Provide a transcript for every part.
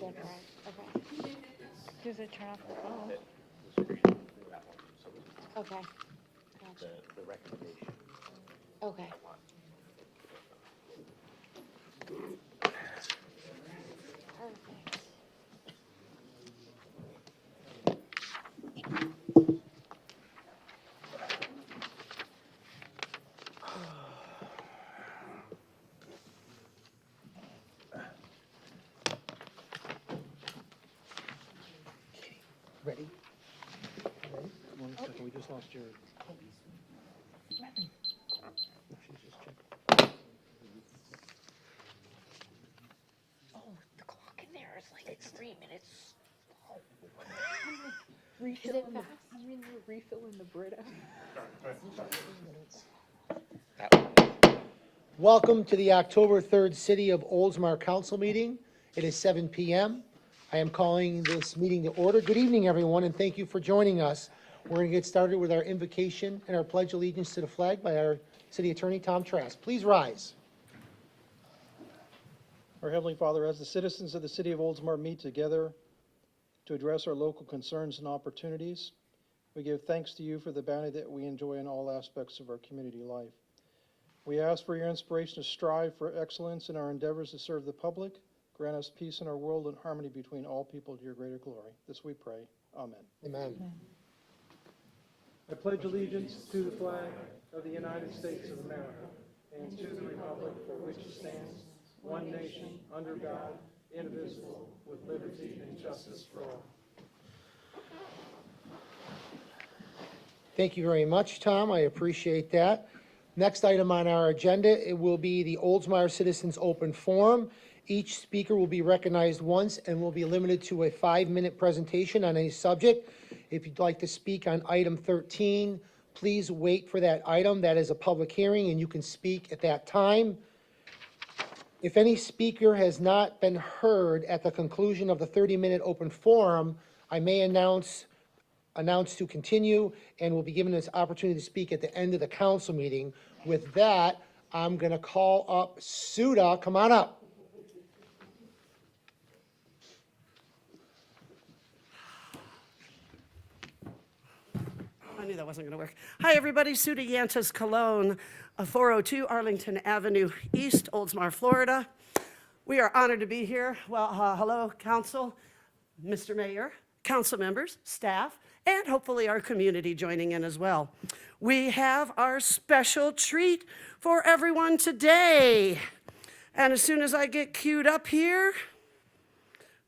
Good, right, okay. Does it turn off the phone? Okay, gotcha, The recommendation. okay. Perfect. Ready? Ready? One second, we just lost your. She's just checking. Oh, the clock in there is like 3 minutes. Refilling fast? I mean, we're refilling the Brita. Welcome to the October 3rd City of Oldsmar Council meeting. It is 7 p.m. I am calling this meeting to order. Good evening, everyone, and thank you for joining us. We're going to get started with our invocation and our pledge allegiance to the flag by our City Attorney, Tom Trask. Please rise. Our Heavenly Father, as the citizens of the City of Oldsmar meet together to address our local concerns and opportunities, we give thanks to you for the bounty that we enjoy in all aspects of our community life. We ask for your inspiration to strive for excellence in our endeavors to serve the public. Grant us peace in our world and harmony between all people to your greater glory. This we pray. Amen. Amen. I pledge allegiance to the flag of the United States of America and to the republic for which it stands, one nation, under God, indivisible, with liberty and justice for all. Thank you very much, Tom. I appreciate that. Next item on our agenda, it will be the Oldsmar Citizens Open Forum. Each speaker will be recognized once and will be limited to a 5-minute presentation on any subject. If you'd like to speak on item 13, please wait for that item. That is a public hearing and you can speak at that time. If any speaker has not been heard at the conclusion of the 30-minute open forum, I may announce to continue and will be given this opportunity to speak at the end of the council meeting. With that, I'm going to call up Suda. Come on up. I knew that wasn't going to work. Hi, everybody. Suda Yantas Cologne, 402 Arlington Avenue East, Oldsmar, Florida. We are honored to be here. Well, hello, council, Mr. Mayor, council members, staff, and hopefully our community joining in as well. We have our special treat for everyone today. And as soon as I get queued up here,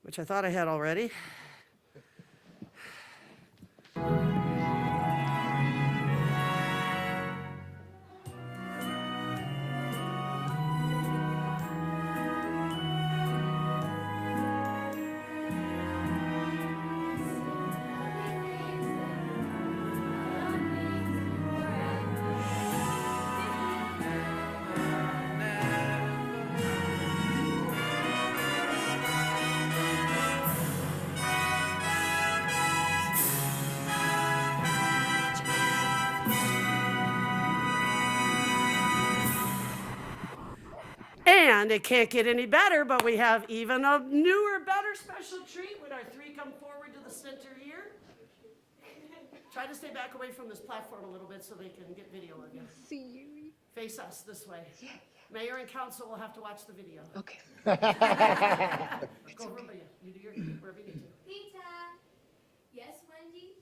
which I thought I had already, and it can't get any better, but we have even a newer, better special treat when our three come forward to the center here. Try to stay back away from this platform a little bit so they can get video of you. See you. Face us this way. Mayor and council will have to watch the video. Okay. Go over, you do your, wherever you need to. Peter! Yes, Wendy?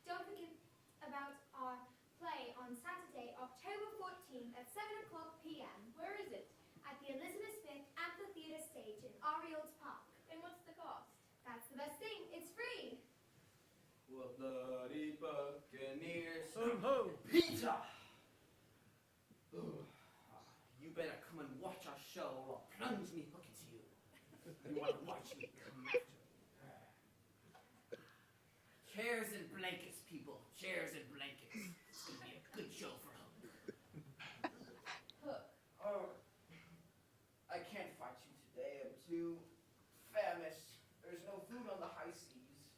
Don't forget about our play on Saturday, October 14th at 7 o'clock p.m. Where is it? At the Elizabeth Smith Amphitheater stage in Ariels Park. And what's the cost? That's the best thing. It's free. Well, bloody Buccaneers. Ho! Peter! Ugh. You better come and watch our show or I'll plunge me hook into you. You want to watch me come after. Chairs and blankets, people. Chairs and blankets. It's going to be a good show for Hook. Hook. Oh. I can't fight you today. I'm too famished. There's no food on the high seas.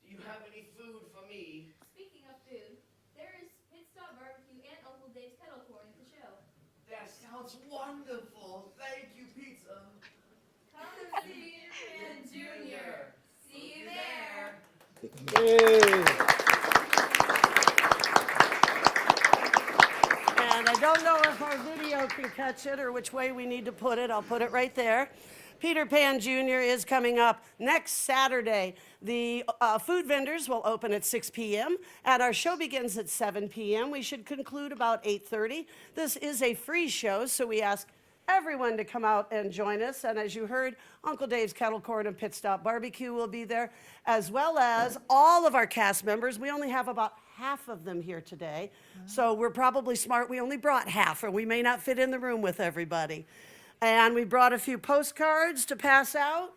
Do you have any food for me? Speaking of food, there is Pit Stop Barbecue and Uncle Dave's kettle corn at the show. That sounds wonderful. Thank you, pizza. Come see your catch it or which way we need to put it, I'll put it right there. Peter Pan Jr. is coming up next Saturday. The food vendors will open at 6 p.m. and our show begins at 7 p.m. We should conclude about 8:30. This is a free show, so we ask everyone to come out and join us. And as you heard, Uncle Dave's Kettle Corn and Pit Stop Barbecue will be there, as well as all of our cast members. We only have about half of them here today, so we're probably smart. We only brought half, or we may not fit in the room with everybody. And we brought a few postcards to pass out.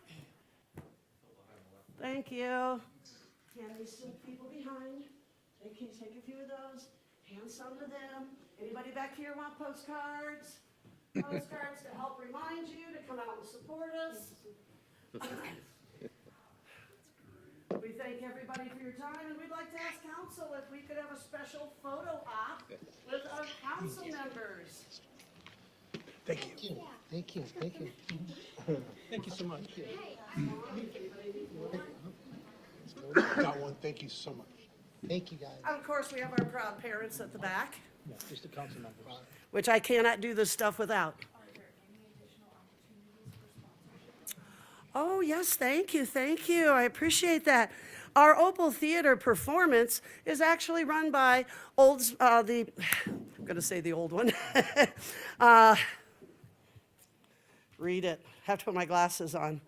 Thank you. Can these people behind? Take a few of those, hand some to them. Anybody back here want postcards? Postcards to help remind you to come out and support us. We thank everybody for your time, and we'd like to ask council if we could have a special photo op with our council members. Thank you. Thank you, thank you. Thank you so much. Got one, thank you so much. Thank you, guys. Of course, we have our proud parents at the back, Yeah, just the council members. which I cannot do this stuff without. Oh, yes, thank you, thank you. I appreciate that. Our Opal Theater performance is actually run by I'm going to say the old one. Read it. Have to put my glasses on.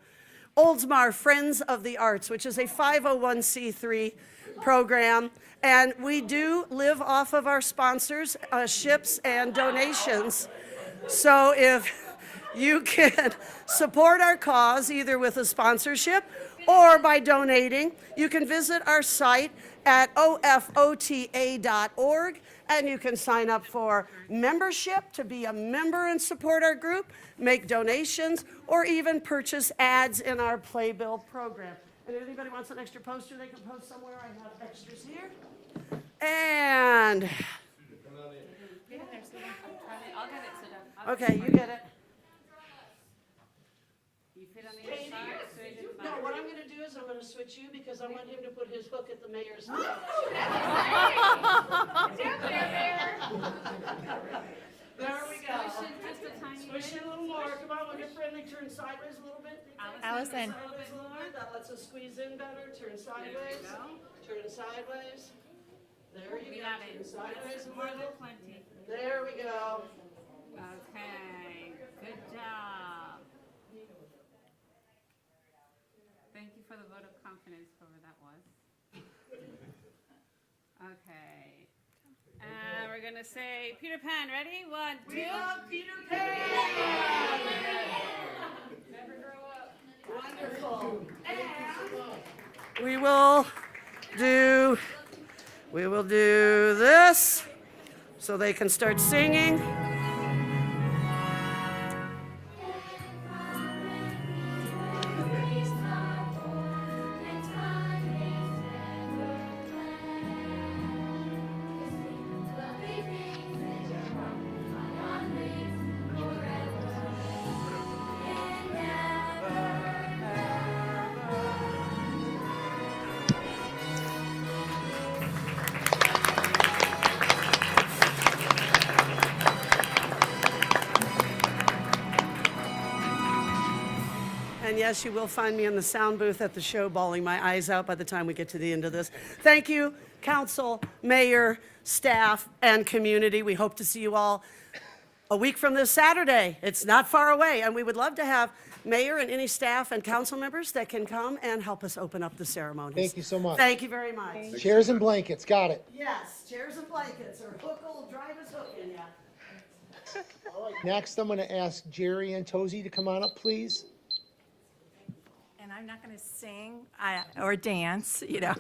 Oldsmar Friends of the Arts, which is a 501c3 program. And we do live off of our sponsors, ships, and donations. So if you can support our cause either with a sponsorship or by donating, you can visit our site at ofota.org, and you can sign up for membership to be a member and support our group, make donations, or even purchase ads in our Playbill program. And if anybody wants an extra poster, they can post somewhere. I have extras here. And, I'll get it, Suda. okay, you get it. You fit on the other side, so it didn't No, what I'm gonna do is I'm gonna switch you because I want him to put his hook at the mayor's mouth. There we go. Just a tiny Squish it a little more. Come on, we'll get friendly. Turn sideways a little bit. Allison. Sideways a little bit. That lets us squeeze in better. Turn sideways. Turn sideways. There you We go. got it. Turn sideways a More than little. plenty. There we go. Okay, good job. Thank you for the vote of confidence, whoever that was. Okay. And we're gonna say, Peter Pan, ready? 1, 2. We love Peter Pan. Never grow up. Wonderful. And we will do this so they can start singing. And yes, you will find me in the sound booth at the show bawling my eyes out by the time we get to the end of this. Thank you, council, mayor, staff, and community. We hope to see you all a week from this Saturday. It's not far away, and we would love to have mayor and any staff and council members that can come and help us open up the ceremonies. Thank you so much. Thank you very much. Chairs and blankets, got it. Yes, chairs and blankets, or hook will drive us hook in ya. Next, I'm gonna ask Jerry Antozzi to come on up, please. And I'm not going to sing or dance, you know,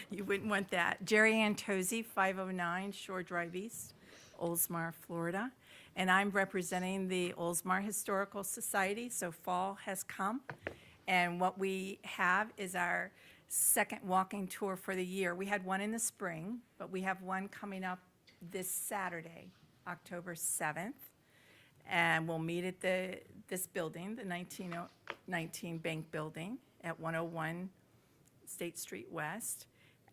you wouldn't want that. Jerry Antozzi, 509 Shore Drive East, Oldsmar, Florida. And I'm representing the Oldsmar Historical Society, so fall has come. And what we have is our second walking tour for the year. We had one in the spring, but we have one coming up this Saturday, October 7th. And we'll meet at this building, the 1919 Bank Building at 101 State Street West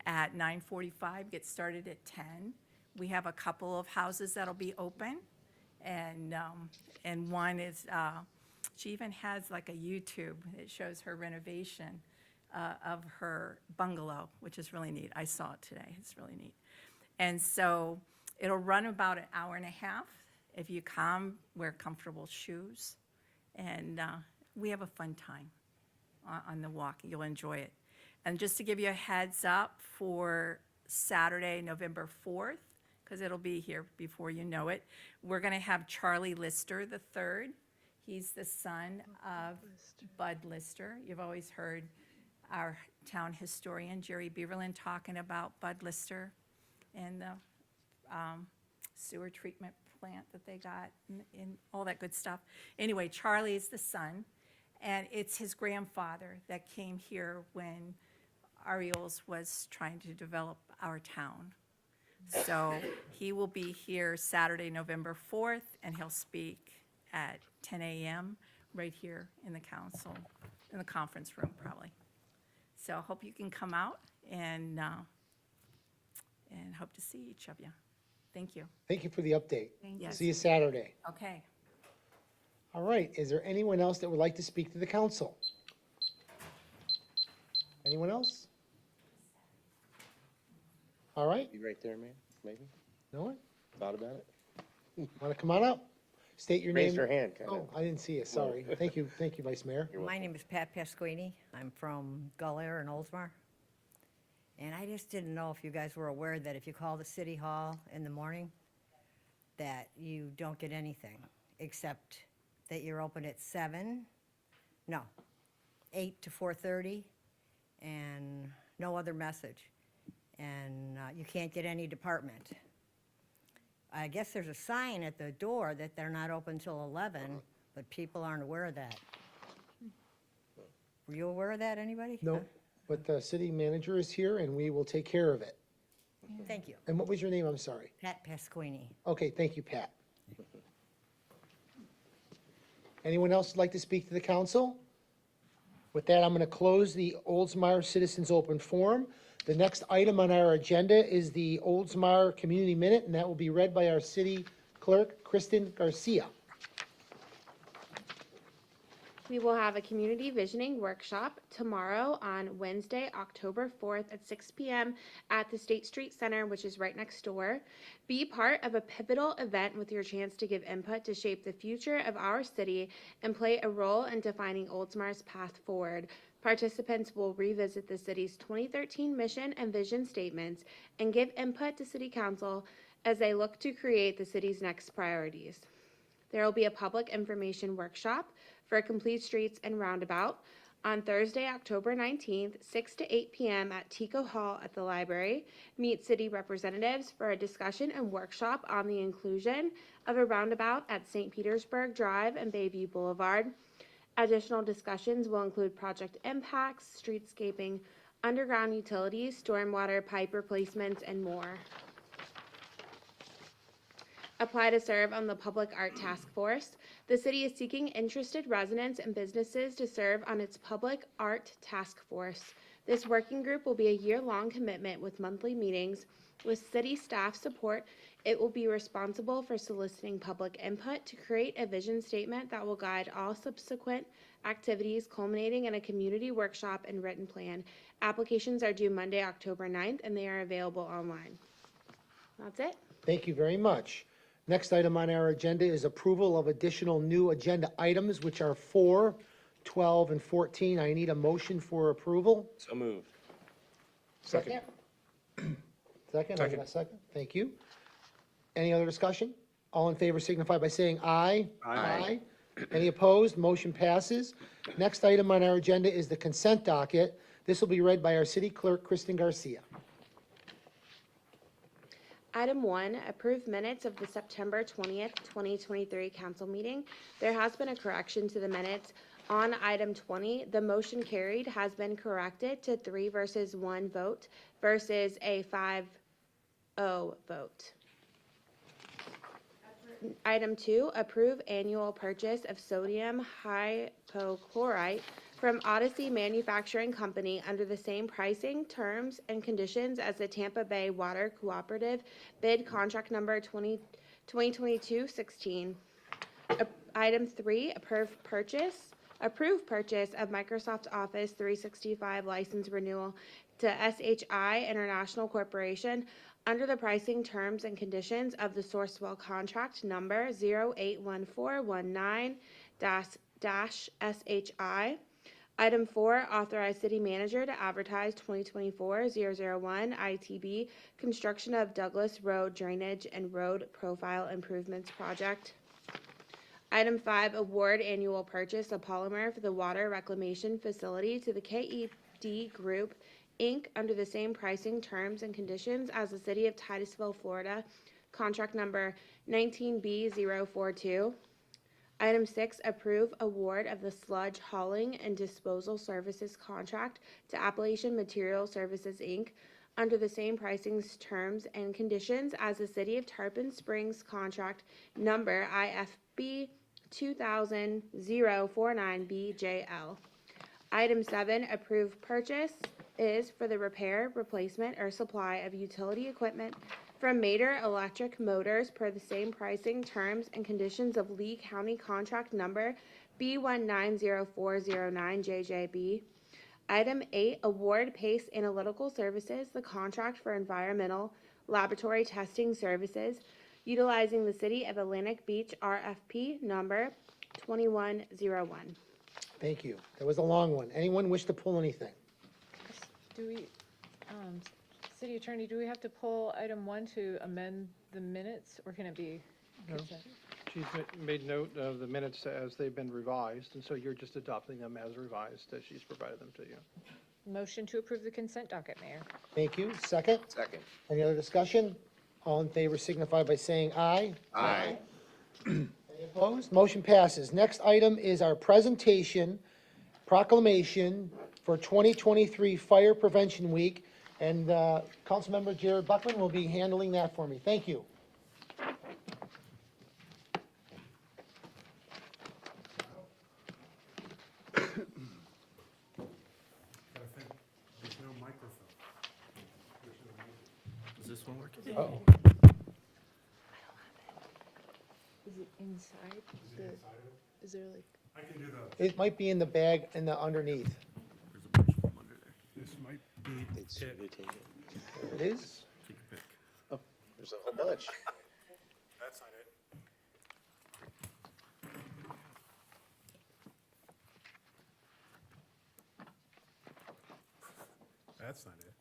at 9:45, get started at 10. We have a couple of houses that'll be open, And one is, she even has like a YouTube that shows her renovation of her bungalow, which is really neat. I saw it today. It's really neat. And so it'll run about an hour and a half. If you come, wear comfortable shoes. And we have a fun time on the walk. You'll enjoy it. And just to give you a heads up for Saturday, November 4th, because it'll be here before you know it, we're going to have Charlie Lister III. He's the son of Bud Lister. You've always heard our town historian, Jerry Beaverland, talking about Bud Lister and the sewer treatment plant that they got and all that good stuff. Anyway, Charlie is the son, and it's his grandfather that came here when Ariels was trying to develop our town. So he will be here Saturday, November 4th, and he'll speak at 10 a.m. right here in the council, in the conference room probably. So I hope you can come out and hope to see each of you. Thank you. Thank you for the update. Yes. See you Saturday. Okay. All right, is there anyone else that would like to speak to the council? Anyone else? All right, You right there, man, maybe? no one? Thought about it? Want to come on up? State your name. Raised her hand, kind Oh, of. I didn't see it, sorry. Thank you, Vice Mayor. My name is Pat Pasquini. I'm from Gull Air in Oldsmar. And I just didn't know if you guys were aware that if you call the city hall in the morning, that you don't get anything, except that you're open at 8 to 4:30, and no other message. And you can't get any department. I guess there's a sign at the door that they're not open till 11, but people aren't aware of that. Were you aware of that, anybody? No, but the city manager is here and we will take care of it. Thank you. And what was your name? I'm sorry. Pat Pasquini. Okay, thank you, Pat. Anyone else like to speak to the council? With that, I'm going to close the Oldsmar Citizens Open Forum. The next item on our agenda is the Oldsmar Community Minute, and that will be read by our city clerk, Kristen Garcia. We will have a community visioning workshop tomorrow on Wednesday, October 4th at 6 p.m. at the State Street Center, which is right next door. Be part of a pivotal event with your chance to give input to shape the future of our city and play a role in defining Oldsmar's path forward. Participants will revisit the city's 2013 mission and vision statements and give input to City Council as they look to create the city's next priorities. There will be a public information workshop for Complete Streets and Roundabout on Thursday, October 19th, 6 to 8 p.m. at Tico Hall at the library. Meet city representatives for a discussion and workshop on the inclusion of a roundabout at St. Petersburg Drive and Bayview Boulevard. Additional discussions will include project impacts, streetscaping, underground utilities, stormwater pipe replacements, and more. Apply to serve on the Public Art Task Force. The city is seeking interested residents and businesses to serve on its Public Art Task Force. This working group will be a year-long commitment with monthly meetings. With city staff support, it will be responsible for soliciting public input to create a vision statement that will guide all subsequent activities, culminating in a community workshop and written plan. Applications are due Monday, October 9th, and they are available online. That's it. Thank you very much. Next item on our agenda is approval of additional new agenda items, which are 4, 12, and 14. I need a motion for approval. So moved. Second. Second, I got a second. Thank you. Any other discussion? All in favor signify by saying aye. Aye. Any opposed? Motion passes. Next item on our agenda is the consent docket. This will be read by our city clerk, Kristen Garcia. Item 1, approve minutes of the September 20th, 2023 council meeting. There has been a correction to the minutes. On item 20, the motion carried has been corrected to 3 versus 1 vote versus a 5-0 vote. Item 2, approve annual purchase of sodium hypochlorite from Odyssey Manufacturing Company under the same pricing, terms, and conditions as the Tampa Bay Water Cooperative bid contract number 2022-16. Item 3, approve purchase of Microsoft Office 365 license renewal to SHI International Corporation under the pricing terms and conditions of the Sourcewell contract number 081419-SHI. Item 4, authorize city manager to advertise 2024-001 ITB construction of Douglas Road drainage and road profile improvements project. Item 5, award annual purchase of polymer for the water reclamation facility to the KED Group, Inc., under the same pricing terms and conditions as the City of Titusville, Florida, contract number 19B042. Item 6, approve award of the sludge hauling and disposal services contract to Appalachian Material Services, Inc., under the same pricing terms and conditions as the City of Tarpon Springs contract number IFB 2000-049BJL. Item 7, approve purchase is for the repair, replacement, or supply of utility equipment from Mater Electric Motors per the same pricing terms and conditions of Lee County contract number B190409JJB. Item 8, award Pace Analytical Services the contract for environmental laboratory testing services utilizing the City of Atlantic Beach RFP number 2101. Thank you. That was a long one. Anyone wish to pull anything? Do we, City Attorney, do we have to pull item 1 to amend the minutes, or can it be No. consent? She's made note of the minutes as they've been revised, and so you're just adopting them as revised as she's provided them to you. Motion to approve the consent docket, Mayor. Thank you. Second? Second. Any other discussion? All in favor signify by saying aye. Aye. Any opposed? Motion passes. Next item is our presentation, proclamation for 2023 Fire Prevention Week, and Councilmember Jared Buckman will be handling that for me. Thank you. There's no microphone. Is this one working? Uh-oh. Is it inside the, is there like, I can do the, It might be in the bag and the underneath. There's a bunch of them under there. this might be It's, it. you take it. There it is. Take your pick. Oh, there's a whole bunch. That's not it. That's not it.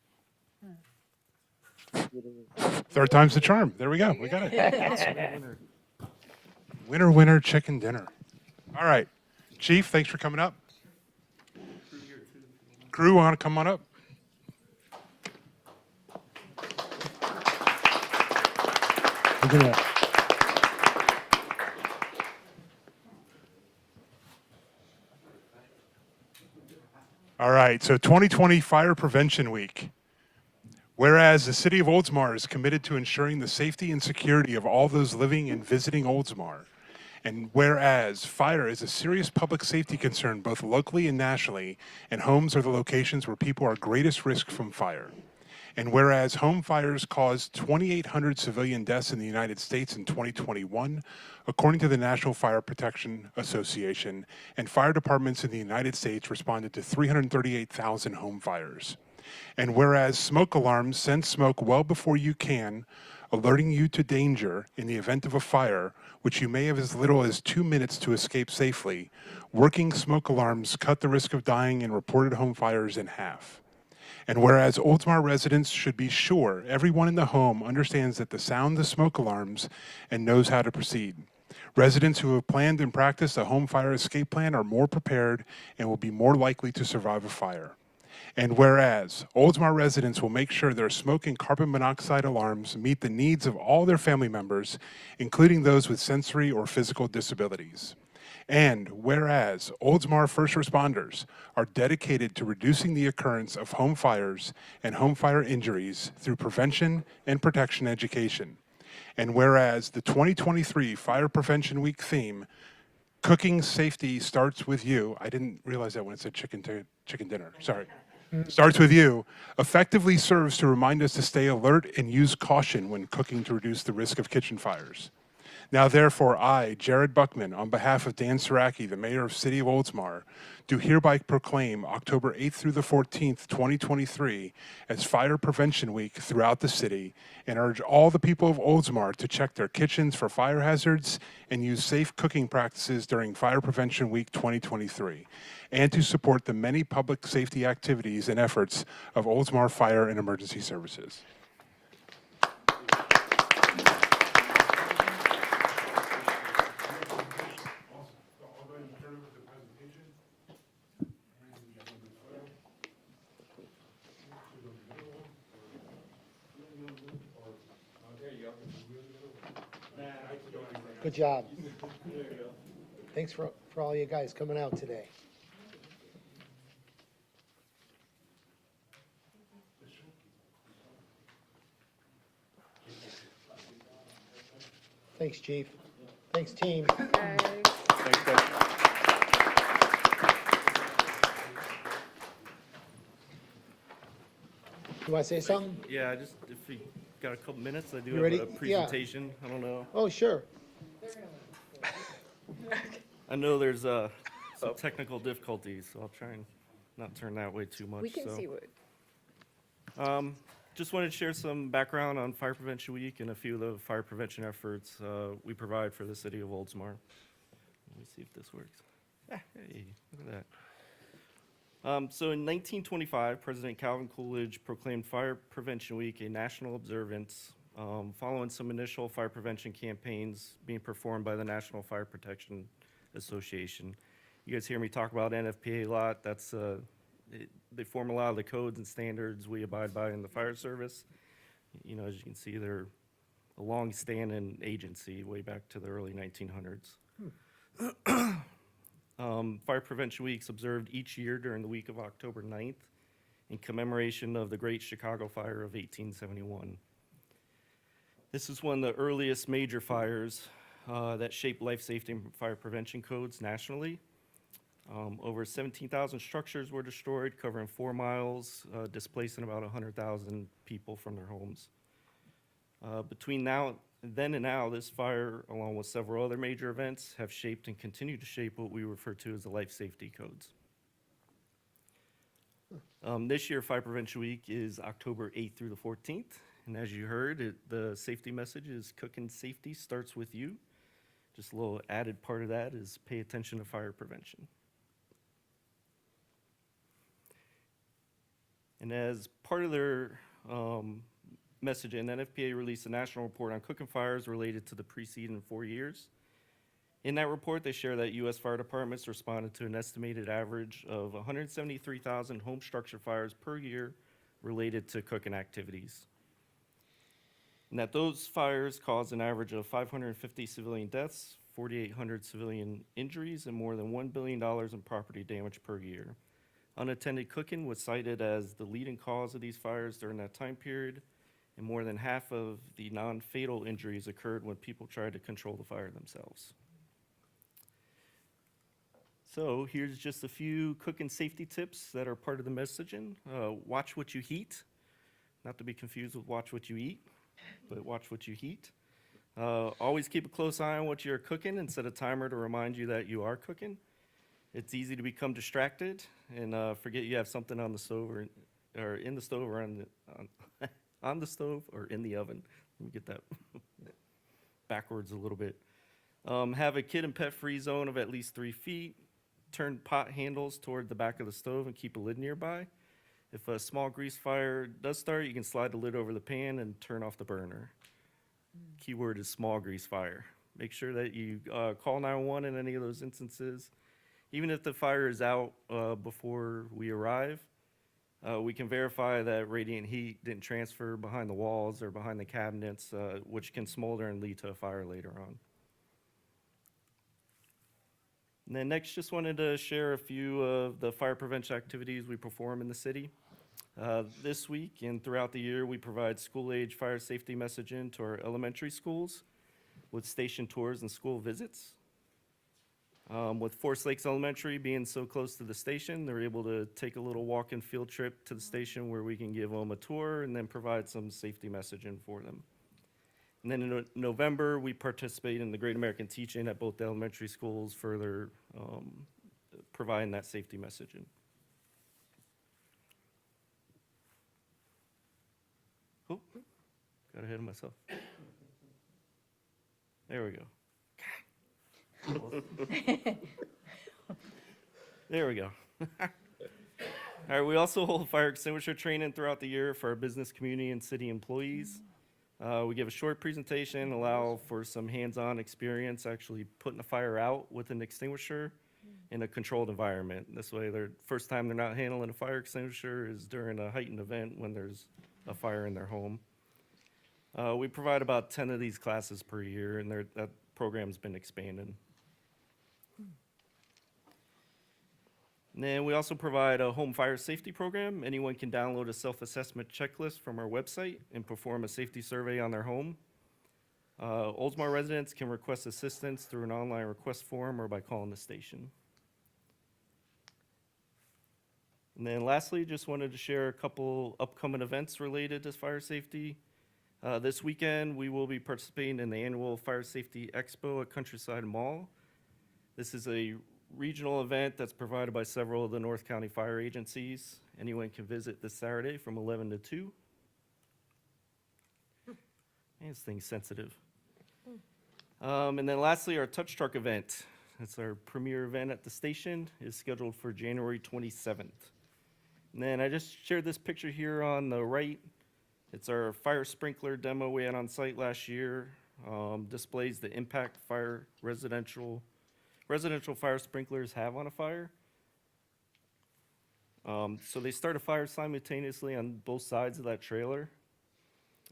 Third time's the charm. There we go. We got it. Winner, winner, chicken dinner. All right. Chief, thanks for coming up. Crew, want to come on up? We're gonna. All right, so 2020 Fire Prevention Week. Whereas the City of Oldsmar is committed to ensuring the safety and security of all those living and visiting Oldsmar. And whereas fire is a serious public safety concern both locally and nationally, and homes are the locations where people are at greatest risk from fire. And whereas home fires caused 2,800 civilian deaths in the United States in 2021, according to the National Fire Protection Association, and fire departments in the United States responded to 338,000 home fires. And whereas smoke alarms send smoke well before you can, alerting you to danger in the event of a fire, which you may have as little as 2 minutes to escape safely, working smoke alarms cut the risk of dying in reported home fires in half. And whereas Oldsmar residents should be sure everyone in the home understands that the sound the smoke alarms and knows how to proceed. Residents who have planned and practiced a home fire escape plan are more prepared and will be more likely to survive a fire. And whereas Oldsmar residents will make sure their smoke and carbon monoxide alarms meet the needs of all their family members, including those with sensory or physical disabilities. And whereas Oldsmar first responders are dedicated to reducing the occurrence of home fires and home fire injuries through prevention and protection education. And whereas the 2023 Fire Prevention Week theme, cooking safety starts with you. I didn't realize that when it said chicken dinner, sorry. Starts with you, effectively serves to remind us to stay alert and use caution when cooking to reduce the risk of kitchen fires. Now therefore, I, Jared Buckman, on behalf of Dan Saraki, the mayor of City of Oldsmar, do hereby proclaim October 8th through the 14th, 2023, as Fire Prevention Week throughout the city, and urge all the people of Oldsmar to check their kitchens for fire hazards and use safe cooking practices during Fire Prevention Week 2023, and to support the many public safety activities and efforts of Oldsmar Fire and Emergency Services. Good job. Thanks for all you guys coming out today. Thanks, Chief. Thanks, team. Thanks, guys. You want to say something? Yeah, just if we got a couple minutes, I do You have ready? a Yeah. presentation. I don't know. Oh, sure. I know there's some technical difficulties, so I'll try and not turn that way too much. We can so. see what, Just wanted to share some background on Fire Prevention Week and a few of the fire prevention efforts we provide for the city of Oldsmar. Let me see if this works. Ah, hey, look at that. So in 1925, President Calvin Coolidge proclaimed Fire Prevention Week a national observance following some initial fire prevention campaigns being performed by the National Fire Protection Association. You guys hear me talk about NFPA a lot. That's they form a lot of the codes and standards we abide by in the fire service. You know, as you can see, they're a long-standing agency way back to the early 1900s. Fire Prevention Week's observed each year during the week of October 9th in commemoration of the Great Chicago Fire of 1871. This is one of the earliest major fires that shaped life safety and fire prevention codes nationally. Over 17,000 structures were destroyed, covering 4 miles, displacing about 100,000 people from their homes. Between then and now, this fire, along with several other major events, have shaped and continue to shape what we refer to as the life safety codes. This year, Fire Prevention Week is October 8th through the 14th. And as you heard, the safety message is cooking safety starts with you. Just a little added part of that is pay attention to fire prevention. And as part of their messaging, NFPA released a national report on cooking fires related to the preceding 4 years. In that report, they share that U.S. fire departments responded to an estimated average of 173,000 home structure fires per year related to cooking activities. And that those fires caused an average of 550 civilian deaths, 4,800 civilian injuries, and more than $1 billion in property damage per year. Unattended cooking was cited as the leading cause of these fires during that time period, and more than half of the non-fatal injuries occurred when people tried to control the fire themselves. So here's just a few cooking safety tips that are part of the messaging. Watch what you heat, not to be confused with watch what you eat, but watch what you heat. Always keep a close eye on what you're cooking and set a timer to remind you that you are cooking. It's easy to become distracted and forget you have something on the stove or in the stove or on the stove or in the oven. Let me get that backwards a little bit. Have a kid and pet free zone of at least 3 feet. Turn pot handles toward the back of the stove and keep a lid nearby. If a small grease fire does start, you can slide the lid over the pan and turn off the burner. Keyword is small grease fire. Make sure that you call 911 in any of those instances. Even if the fire is out before we arrive, we can verify that radiant heat didn't transfer behind the walls or behind the cabinets, which can smolder and lead to a fire later on. And then next, just wanted to share a few of the fire prevention activities we perform in the city. This week and throughout the year, we provide school-age fire safety messaging to our elementary schools with station tours and school visits. With Forest Lakes Elementary being so close to the station, they're able to take a little walk-in field trip to the station where we can give them a tour and then provide some safety messaging for them. And then in November, we participate in the Great American Teach-In at both elementary schools, further providing that safety messaging. Oh, got ahead of myself. There we go. There we go. All right, we also hold fire extinguisher training throughout the year for our business community and city employees. We give a short presentation, allow for some hands-on experience actually putting a fire out with an extinguisher in a controlled environment. This way, the first time they're not handling a fire extinguisher is during a heightened event when there's a fire in their home. We provide about 10 of these classes per year, and that program's been expanded. And then we also provide a home fire safety program. Anyone can download a self-assessment checklist from our website and perform a safety survey on their home. Oldsmar residents can request assistance through an online request form or by calling the station. And then lastly, just wanted to share a couple upcoming events related to fire safety. This weekend, we will be participating in the annual Fire Safety Expo at Countryside Mall. This is a regional event that's provided by several of the North County fire agencies. Anyone can visit this Saturday from 11 to 2. And this thing's sensitive. And then lastly, our touch truck event. It's our premier event at the station. Is scheduled for January 27th. And then I just shared this picture here on the right. It's our fire sprinkler demo we had on site last year. Displays the impact residential fire sprinklers have on a fire. So they start a fire simultaneously on both sides of that trailer.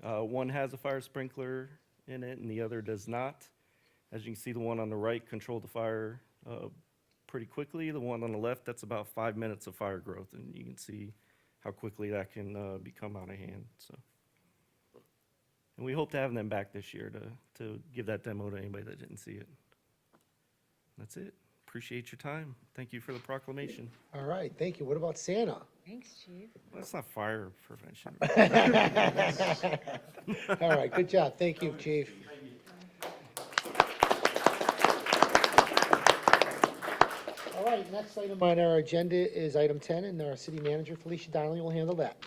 One has a fire sprinkler in it and the other does not. As you can see, the one on the right controlled the fire pretty quickly. The one on the left, that's about 5 minutes of fire growth, and you can see how quickly that can become out of hand. So, and we hope to have them back this year to give that demo to anybody that didn't see it. That's it. Appreciate your time. Thank you for the proclamation. All right, thank you. What about Santa? Thanks, Chief. That's not fire prevention. All right, good job. Thank you, Chief. All right, next item on our agenda is item 10, and our city manager, Felicia Donnelly, will handle that.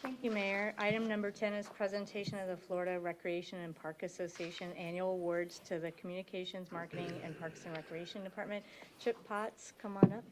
Thank you, Mayor. Item number 10 is presentation of the Florida Recreation and Park Association Annual Awards to the Communications, Marketing, and Parks and Recreation Department. Chip Potts, come on up.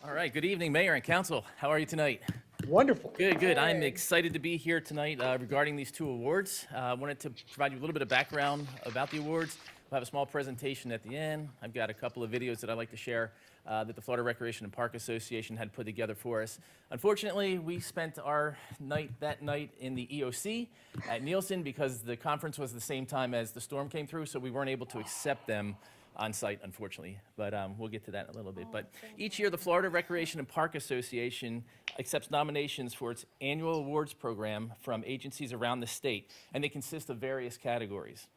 All right, good evening, Mayor and Council. How are you tonight? Wonderful. Good. I'm excited to be here tonight regarding these two awards. I wanted to provide you a little bit of background about the awards. We'll have a small presentation at the end. I've got a couple of videos that I'd like to share that the Florida Recreation and Park Association had put together for us. Unfortunately, we spent our night that night in the EOC at Nielsen because the conference was the same time as the storm came through, so we weren't able to accept them on site, unfortunately, but we'll get to that in a little bit. But each year, the Florida Recreation and Park Association accepts nominations for its annual awards program from agencies around the state, and they consist of various categories.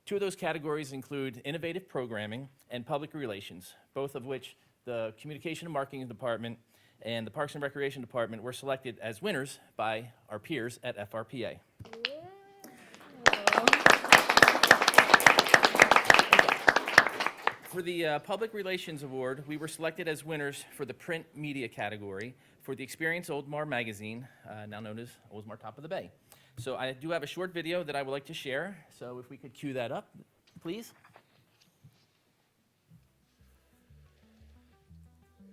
Two of those categories include innovative programming and public relations, both of which the Communication and Marketing Department and the Parks and Recreation Department were selected as winners by our peers at FRPA. For the Public Relations Award, we were selected as winners for the print media category for the Experience Oldsmar magazine, now known as Oldsmar Top of the Bay. So I do have a short video that I would like to share, so if we could cue that up, please.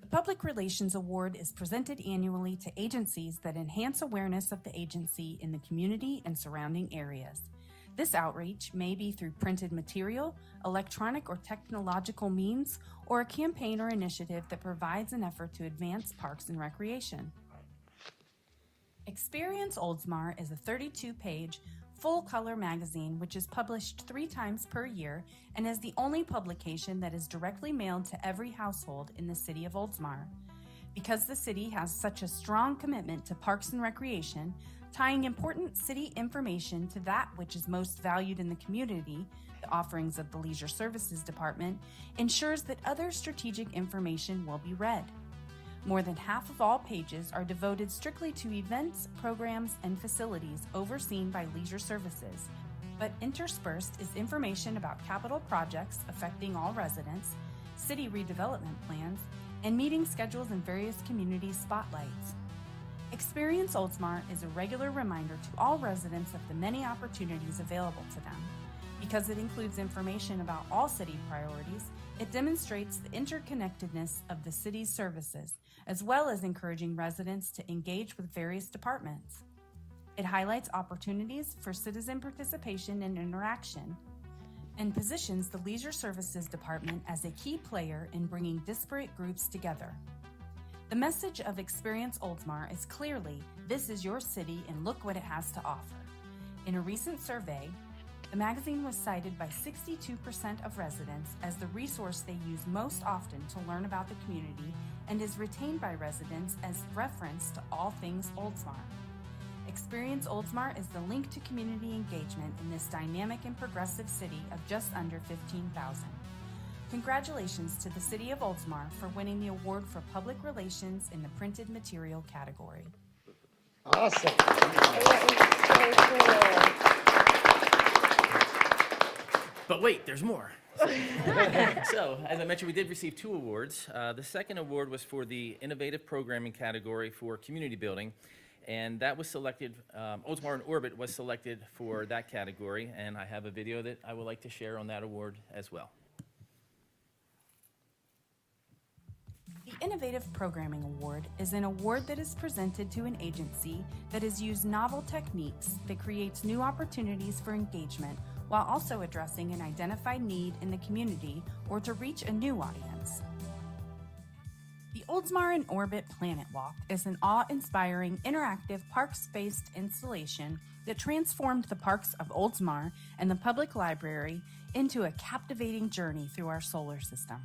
The Public Relations Award is presented annually to agencies that enhance awareness of the agency in the community and surrounding areas. This outreach may be through printed material, electronic or technological means, or a campaign or initiative that provides an effort to advance parks and recreation. Experience Oldsmar is a 32-page, full-color magazine which is published 3 times per year and is the only publication that is directly mailed to every household in the city of Oldsmar. Because the city has such a strong commitment to parks and recreation, tying important city information to that which is most valued in the community, the offerings of the Leisure Services Department, ensures that other strategic information will be read. More than half of all pages are devoted strictly to events, programs, and facilities overseen by Leisure Services, but interspersed is information about capital projects affecting all residents, city redevelopment plans, and meeting schedules and various community spotlights. Experience Oldsmar is a regular reminder to all residents of the many opportunities available to them. Because it includes information about all city priorities, it demonstrates the interconnectedness of the city's services, as well as encouraging residents to engage with various departments. It highlights opportunities for citizen participation and interaction, and positions the Leisure Services Department as a key player in bringing disparate groups together. The message of Experience Oldsmar is clearly, this is your city and look what it has to offer. In a recent survey, the magazine was cited by 62% of residents as the resource they use most often to learn about the community and is retained by residents as reference to all things Oldsmar. Experience Oldsmar is the link to community engagement in this dynamic and progressive city of just under 15,000. Congratulations to the City of Oldsmar for winning the award for public relations in the printed material category. Awesome. But wait, there's more. So, as I mentioned, we did receive 2 awards. The second award was for the Innovative Programming category for community building, and that was selected, Oldsmar in Orbit was selected for that category, and I have a video that I would like to share on that award as well. The Innovative Programming Award is an award that is presented to an agency that has used novel techniques that creates new opportunities for engagement while also addressing an identified need in the community or to reach a new audience. The Oldsmar in Orbit Planet Walk is an awe-inspiring, interactive, parks-based installation that transformed the parks of Oldsmar and the public library into a captivating journey through our solar system.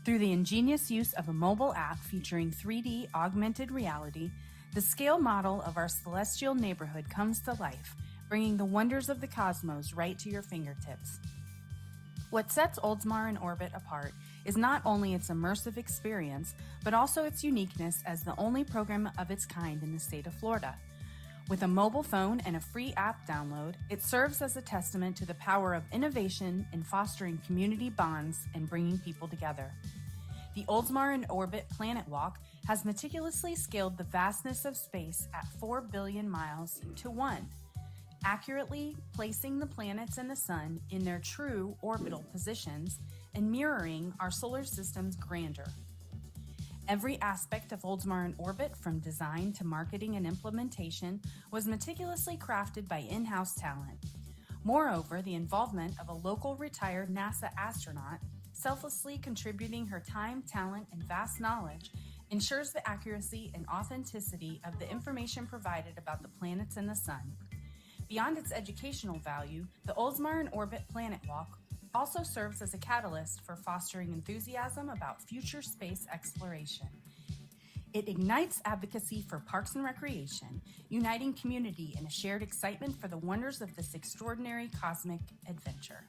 Through the ingenious use of a mobile app featuring 3D augmented reality, the scale model of our celestial neighborhood comes to life, bringing the wonders of the cosmos right to your fingertips. What sets Oldsmar in Orbit apart is not only its immersive experience, but also its uniqueness as the only program of its kind in the state of Florida. With a mobile phone and a free app download, it serves as a testament to the power of innovation in fostering community bonds and bringing people together. The Oldsmar in Orbit Planet Walk has meticulously scaled the vastness of space at 4 billion miles to 1, accurately placing the planets and the sun in their true orbital positions and mirroring our solar system's grandeur. Every aspect of Oldsmar in Orbit, from design to marketing and implementation, was meticulously crafted by in-house talent. Moreover, the involvement of a local retired NASA astronaut, selflessly contributing her time, talent, and vast knowledge, ensures the accuracy and authenticity of the information provided about the planets and the sun. Beyond its educational value, the Oldsmar in Orbit Planet Walk also serves as a catalyst for fostering enthusiasm about future space exploration. It ignites advocacy for parks and recreation, uniting community in a shared excitement for the wonders of this extraordinary cosmic adventure.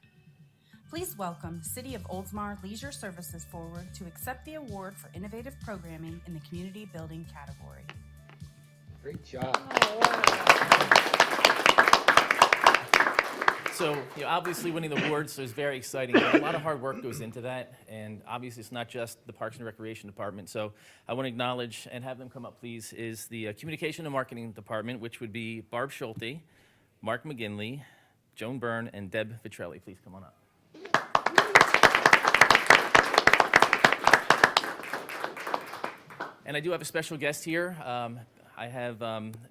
Please welcome the City of Oldsmar Leisure Services forward to accept the award for innovative programming in the community building category. Great job. So, obviously winning the awards is very exciting. A lot of hard work goes into that, and obviously it's not just the Parks and Recreation Department. So I want to acknowledge and have them come up, please, is the Communication and Marketing Department, which would be Barb Schulte, Mark McGinley, Joan Byrne, and Deb Vitrelli. Please come on up. And I do have a special guest here. I have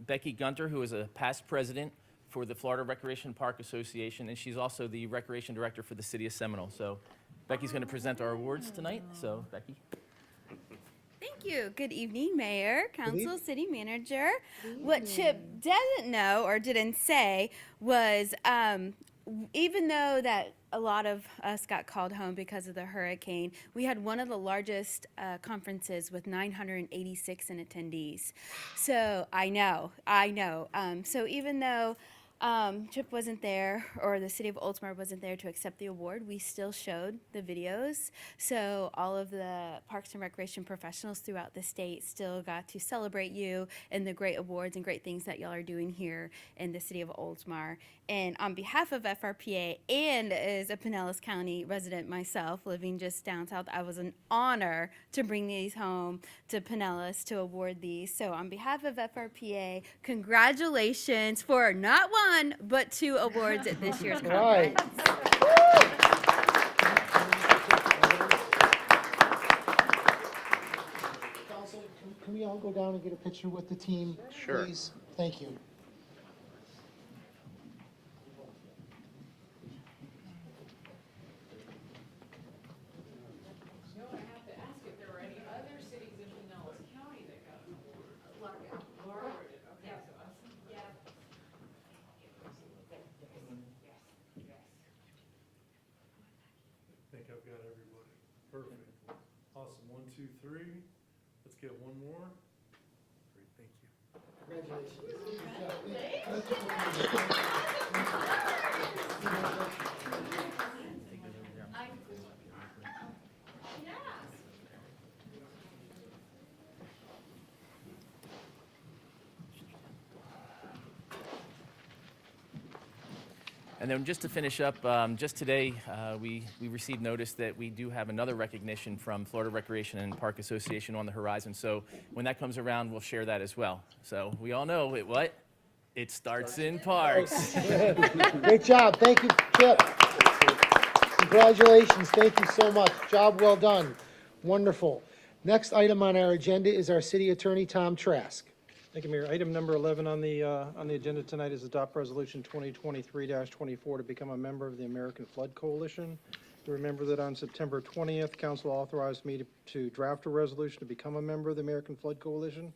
Becky Gunter, who is a past president for the Florida Recreation Park Association, and she's also the Recreation Director for the City of Seminole. So Becky's going to present our awards tonight. So, Becky. Thank you. Good evening, Mayor, Council, City Manager. What Chip doesn't know or didn't say was even though that a lot of us got called home because of the hurricane, we had one of the largest conferences with 986 in attendees. So I know. So even though Chip wasn't there, or the city of Oldsmar wasn't there to accept the award, we still showed the videos. So all of the Parks and Recreation professionals throughout the state still got to celebrate you and the great awards and great things that y'all are doing here in the city of Oldsmar. And on behalf of FRPA and as a Pinellas County resident myself, living just down south, I was an honor to bring these home to Pinellas to award these. So on behalf of FRPA, congratulations for not one, but 2 awards at this year's Right. conference. Council, can we all go down and get a picture with the team, Sure. please? Thank you. I have to ask if there were any other cities in Pinellas County that got an award. Laura did, okay, so us. I think I've got everybody. Perfect. Awesome. 1, 2, 3. Let's get one more. Great, thank you. And then just to finish up, just today, we received notice that we do have another recognition from Florida Recreation and Park Association on the horizon. So when that comes around, we'll share that as well. So we all know it, what? It starts in parks. Great job. Thank you, Chip. Congratulations. Thank you so much. Job well done. Wonderful. Next item on our agenda is our city attorney, Tom Trask. Thank you, Mayor. Item number 11 on the agenda tonight is adopt resolution 2023-24 to become a member of the American Flood Coalition. You remember that on September 20th, council authorized me to draft a resolution to become a member of the American Flood Coalition.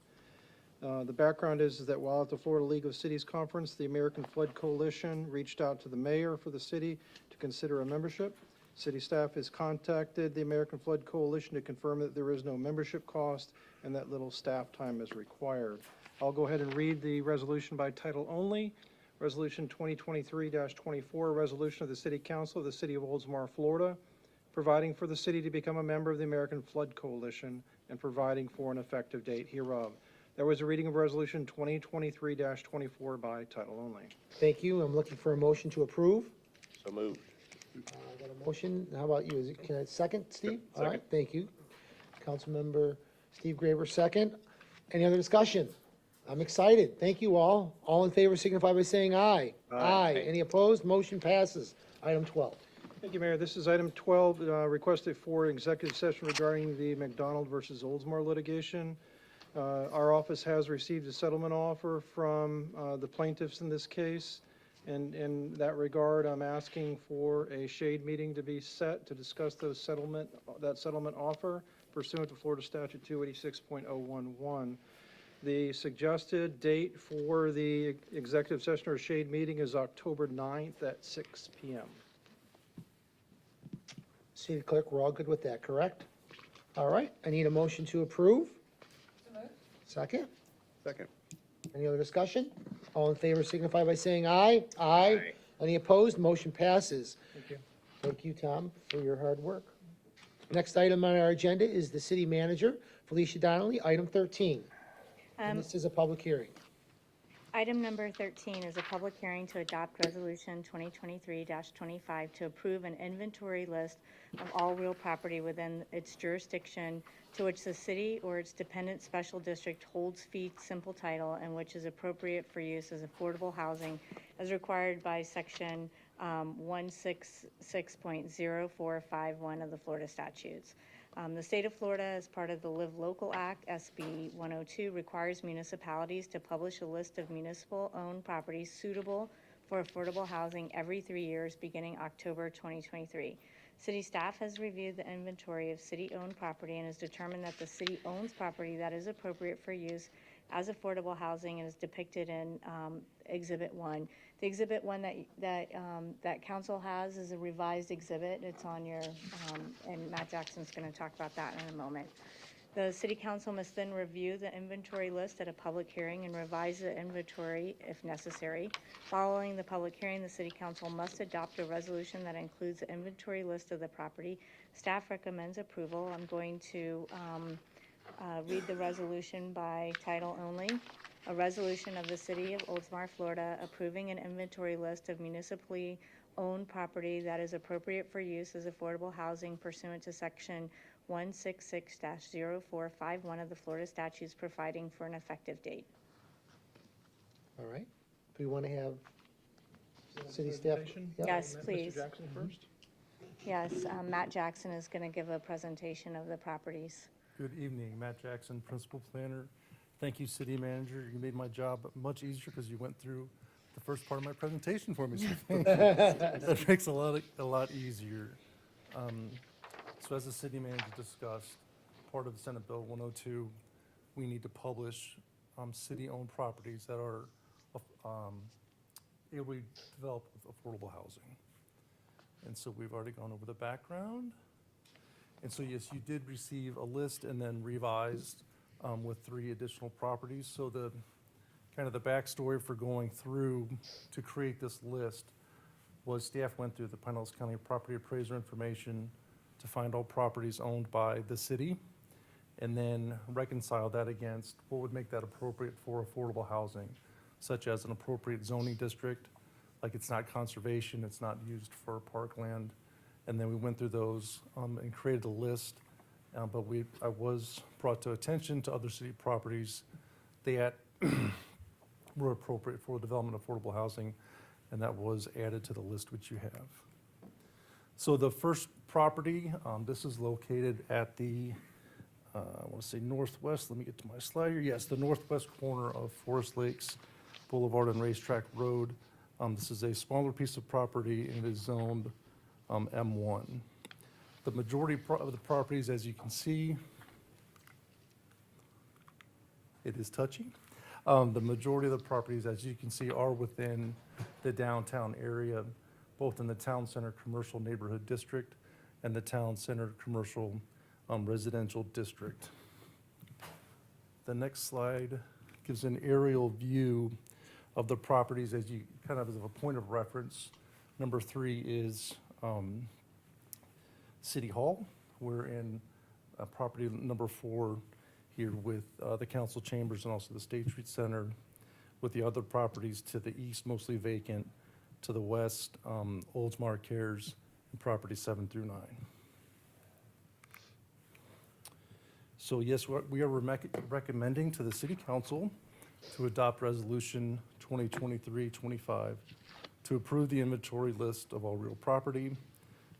The background is that while at the Florida League of Cities Conference, the American Flood Coalition reached out to the mayor for the city to consider a membership. City staff has contacted the American Flood Coalition to confirm that there is no membership cost and that little staff time is required. I'll go ahead and read the resolution by title only. Resolution 2023-24, resolution of the City Council of the City of Oldsmar, Florida, providing for the city to become a member of the American Flood Coalition and providing for an effective date hereof. There was a reading of resolution 2023-24 by title only. Thank you. I'm looking for a motion to approve. So moved. I got a motion. How about you? Can I second, Steve? All right, Second. thank you. Councilmember Steve Graber, second. Any other discussion? I'm excited. Thank you all. All in favor signify by saying aye. Aye. Any opposed? Motion passes. Item 12. Thank you, Mayor. This is item 12, requested for executive session regarding the McDonald versus Oldsmar litigation. Our office has received a settlement offer from the plaintiffs in this case. And in that regard, I'm asking for a shade meeting to be set to discuss that settlement offer pursuant to Florida Statute 286.011. The suggested date for the executive session or shade meeting is October 9th at 6 p.m. City Clerk, we're all good with that, correct? All right, I need a motion to approve. Second? Second. Any other discussion? All in favor signify by saying aye. Aye. Any opposed? Motion passes. Thank you. Thank you, Tom, for your hard work. Next item on our agenda is the city manager, Felicia Donnelly, item 13. And this is a public hearing. Item number 13 is a public hearing to adopt resolution 2023-25 to approve an inventory list of all real property within its jurisdiction to which the city or its dependent special district holds fee simple title and which is appropriate for use as affordable housing as required by section 166.0451 of the Florida statutes. The state of Florida, as part of the Live Local Act, SB 102, requires municipalities to publish a list of municipal-owned properties suitable for affordable housing every 3 years, beginning October 2023. City staff has reviewed the inventory of city-owned property and has determined that the city owns property that is appropriate for use as affordable housing and is depicted in Exhibit 1. The Exhibit 1 that council has is a revised exhibit. It's on your, and Matt Jackson's going to talk about that in a moment. The city council must then review the inventory list at a public hearing and revise the inventory if necessary. Following the public hearing, the city council must adopt a resolution that includes the inventory list of the property. Staff recommends approval. I'm going to read the resolution by title only. A resolution of the City of Oldsmar, Florida, approving an inventory list of municipally owned property that is appropriate for use as affordable housing pursuant to Section 166-0451 of the Florida statutes, providing for an effective date. All right. Do we want to have city staff? Presentation? Yep. Yes, Mr. please. Jackson first? Yes, Matt Jackson is going to give a presentation of the properties. Good evening, Matt Jackson, Principal Planner. Thank you, City Manager. You made my job much easier because you went through the first part of my presentation for me. So thank you. That makes a lot easier. So as the City Manager discussed, part of Senate Bill 102, we need to publish city-owned properties that are able to be developed with affordable housing. And so we've already gone over the background. And so yes, you did receive a list and then revised with 3 additional properties. So the kind of the backstory for going through to create this list was staff went through the Pinellas County Property Appraiser information to find all properties owned by the city and then reconcile that against what would make that appropriate for affordable housing, such as an appropriate zoning district, like it's not conservation, it's not used for parkland. And then we went through those and created a list, but I was brought to attention to other city properties that were appropriate for development of affordable housing, and that was added to the list which you have. So the first property, this is located at the, I want to say northwest, let me get to my slide here. Yes, the northwest corner of Forest Lakes Boulevard and Racetrack Road. This is a smaller piece of property and it is zoned M1. The majority of the properties, as you can see, it is touchy. The majority of the properties, as you can see, are within the downtown area, both in the Town Center Commercial Neighborhood District and the Town Center Commercial Residential District. The next slide gives an aerial view of the properties as you kind of as a point of reference. Number 3 is City Hall. We're in property number 4 here with the council chambers and also the State Street Center, with the other properties to the east mostly vacant, to the west Oldsmar Cares, and property 7 through 9. So yes, we are recommending to the City Council to adopt Resolution 2023-25 to approve the inventory list of all real property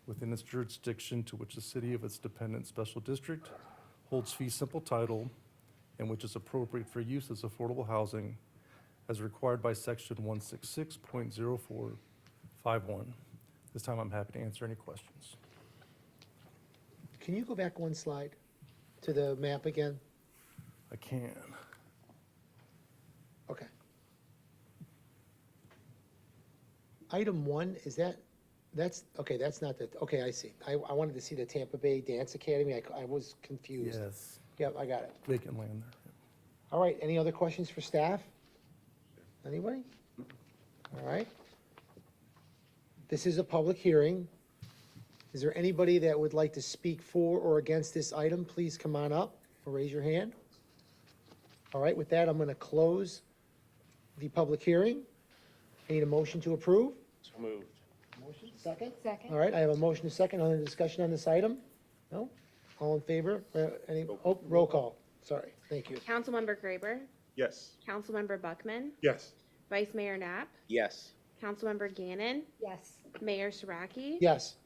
within its jurisdiction to which the city of its dependent special district holds fee simple title and which is appropriate for use as affordable housing as required by Section 166.0451. This time I'm happy to answer any questions. Can you go back one slide to the map again? I can. Okay. Item 1, is that's, okay, that's not the, okay, I see. I wanted to see the Tampa Bay Dance Academy. I was confused. Yes, Yep, I got it. vacant land there. All right, any other questions for staff? Anybody? All right. This is a public hearing. Is there anybody that would like to speak for or against this item? Please come on up or raise your hand. All right, with that, I'm going to close the public hearing. I need a motion to approve. So moved. Motion, second? Second. All right, I have a motion to second. Other discussion on this item? No? All in favor? Roll call. Sorry, thank you. Councilmember Graber, Yes. Councilmember Buckman, Yes. Vice Mayor Knapp, Yes. Councilmember Gannon, Yes. Mayor Siraki. Yes.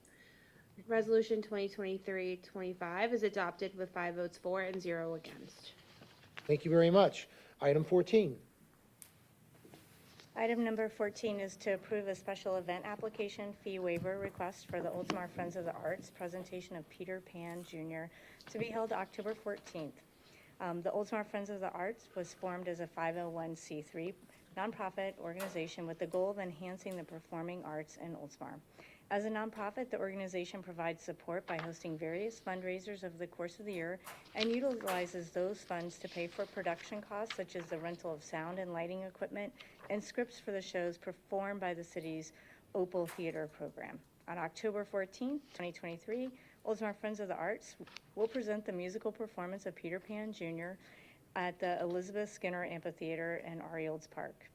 Resolution 2023-25 is adopted with 5 votes for and 0 against. Thank you very much. Item 14. Item number 14 is to approve a special event application fee waiver request for the Oldsmar Friends of the Arts presentation of Peter Pan Jr. to be held October 14th. The Oldsmar Friends of the Arts was formed as a 501c3 nonprofit organization with the goal of enhancing the performing arts in Oldsmar. As a nonprofit, the organization provides support by hosting various fundraisers over the course of the year and utilizes those funds to pay for production costs such as the rental of sound and lighting equipment and scripts for the shows performed by the city's Opal Theater program. On October 14th, 2023, Oldsmar Friends of the Arts will present the musical performance of Peter Pan Jr. at the Elizabeth Skinner Amphitheater in Ari Olds Park.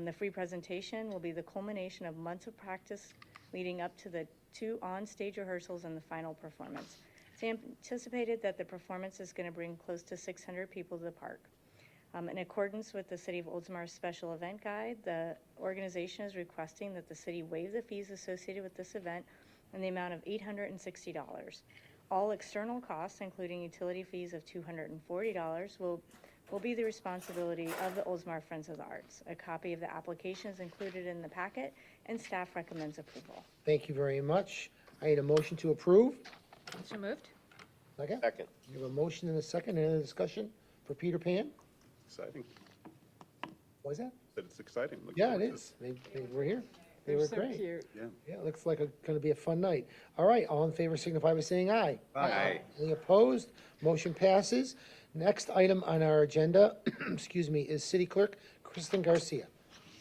The free presentation will be the culmination of months of practice leading up to the 2 on-stage rehearsals and the final performance. It's anticipated that the performance is going to bring close to 600 people to the park. In accordance with the City of Oldsmar's special event guide, the organization is requesting that the city waive the fees associated with this event in the amount of $860. All external costs, including utility fees of $240, will be the responsibility of the Oldsmar Friends of the Arts. A copy of the application is included in the packet, and staff recommends approval. Thank you very much. I need a motion to approve. So moved. Second? Second. We have a motion and a second. Any other discussion for Peter Pan? Exciting. What was that? Said it's exciting. Look Yeah, forward it to is. They were here. They were great. cute. Yeah. Yeah, it looks like gonna be a fun night. All right, all in favor signify by saying aye. Aye. Any opposed? Motion passes. Next item on our agenda, excuse me, is City Clerk Kristen Garcia.